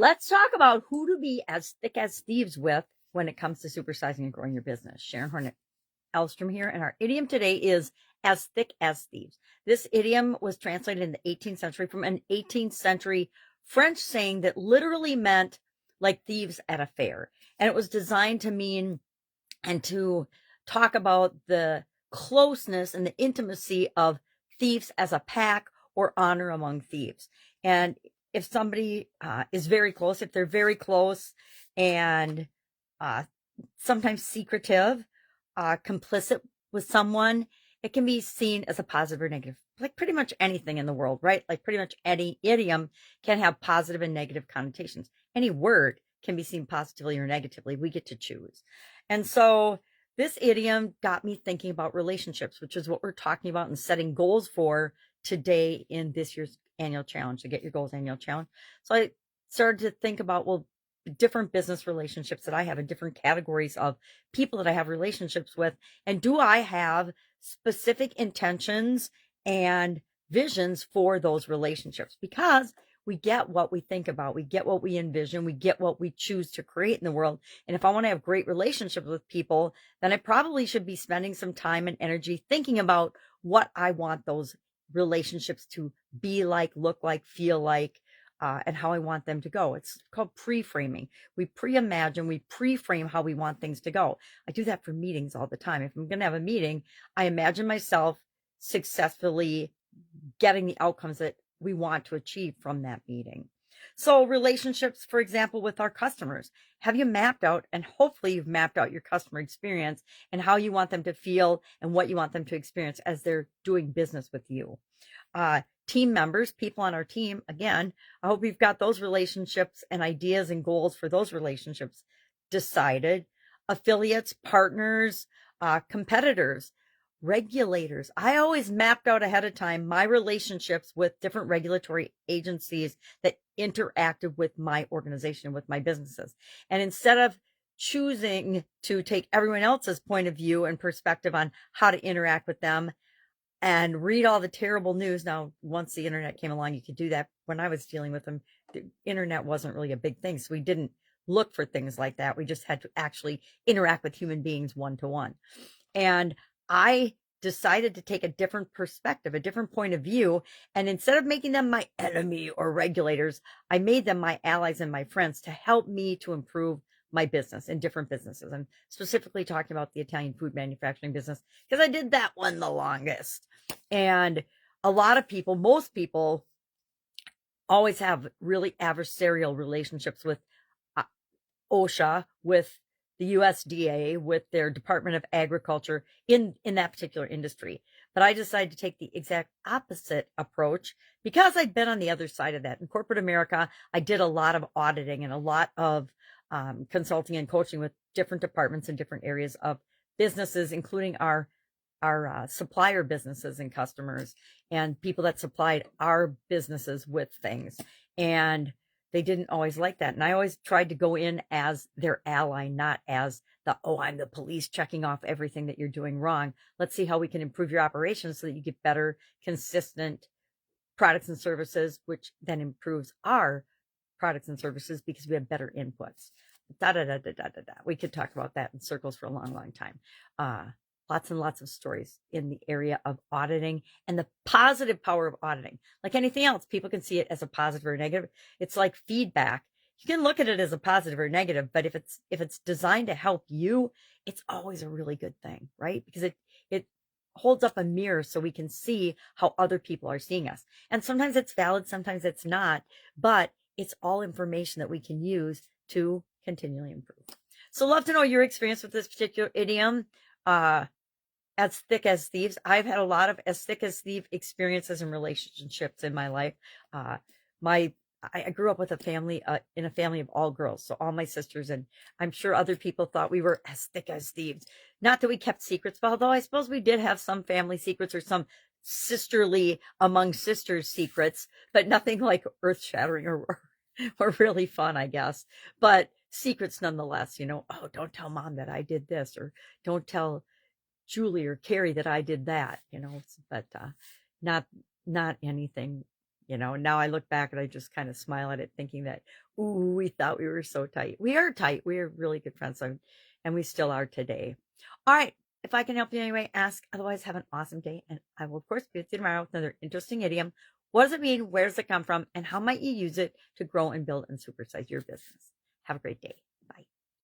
Let's talk about who to be as thick as thieves with when it comes to supersizing and growing your business. Sharon Horne-Ellstrom here, and our idiom today is as thick as thieves. This idiom was translated in the 18th century from an 18th century French saying that literally meant like thieves at a fair. And it was designed to mean and to talk about the closeness and the intimacy of thieves as a pack or honor among thieves. And if somebody is very close, if they're very close and sometimes secretive, complicit with someone, it can be seen as a positive or negative, like pretty much anything in the world, right? Like pretty much any idiom can have positive and negative connotations. Any word can be seen positively or negatively. We get to choose. And so this idiom got me thinking about relationships, which is what we're talking about and setting goals for today in this year's annual challenge, to get your goals annual challenge. So I started to think about, well, different business relationships that I have in different categories of people that I have relationships with. And do I have specific intentions and visions for those relationships? Because we get what we think about, we get what we envision, we get what we choose to create in the world. And if I want to have great relationships with people, then I probably should be spending some time and energy thinking about what I want those relationships to be like, look like, feel like, and how I want them to go. It's called pre-framing. We pre-imagine, we pre-frame how we want things to go. I do that for meetings all the time. If I'm going to have a meeting, I imagine myself successfully getting the outcomes that we want to achieve from that meeting. So relationships, for example, with our customers, have you mapped out, and hopefully you've mapped out your customer experience and how you want them to feel and what you want them to experience as they're doing business with you. Team members, people on our team, again, I hope you've got those relationships and ideas and goals for those relationships decided. Affiliates, partners, competitors, regulators. I always mapped out ahead of time my relationships with different regulatory agencies that interacted with my organization, with my businesses. And instead of choosing to take everyone else's point of view and perspective on how to interact with them and read all the terrible news. Now, once the internet came along, you could do that. When I was dealing with them, the internet wasn't really a big thing. So we didn't look for things like that. We just had to actually interact with human beings one-to-one. And I decided to take a different perspective, a different point of view. And instead of making them my enemy or regulators, I made them my allies and my friends to help me to improve my business in different businesses. I'm specifically talking about the Italian food manufacturing business because I did that one the longest. And a lot of people, most people, always have really adversarial relationships with OSHA, with the USDA, with their Department of Agriculture in that particular industry. But I decided to take the exact opposite approach because I'd been on the other side of that. In corporate America, I did a lot of auditing and a lot of consulting and coaching with different departments in different areas of businesses, including our supplier businesses and customers and people that supplied our businesses with things. And they didn't always like that. And I always tried to go in as their ally, not as I'm the police checking off everything that you're doing wrong. Let's see how we can improve your operations so that you get better, consistent products and services, which then improves our products and services because we have better inputs. We could talk about that in circles for a long, long time. Lots and lots of stories in the area of auditing and the positive power of auditing. Like anything else, people can see it as a positive or negative. It's like feedback. You can look at it as a positive or negative, but if it's designed to help you, it's always a really good thing, right? Because it holds up a mirror so we can see how other people are seeing us. And sometimes it's valid, sometimes it's not, but it's all information that we can use to continually improve. So love to know your experience with this particular idiom. As thick as thieves. I've had a lot of as thick as thief experiences and relationships in my life. I grew up with a family, in a family of all girls. So all my sisters, and I'm sure other people thought we were as thick as thieves. Not that we kept secrets, but although I suppose we did have some family secrets or some sisterly among sisters secrets, but nothing like earth shattering or really fun, I guess. But secrets nonetheless, oh, don't tell mom that I did this, or don't tell Julie or Carrie that I did that, but not anything You know, now I look back and I just kind of smile at it, thinking that, ooh, we thought we were so tight. We are tight. We are really good friends, and we still are today. All right. If I can help you anyway, ask. Otherwise, have an awesome day. And I will, of course, be with you tomorrow with another interesting idiom. What does it mean? Where does it come from? And how might you use it to grow and build and supersize your business? Have a great day.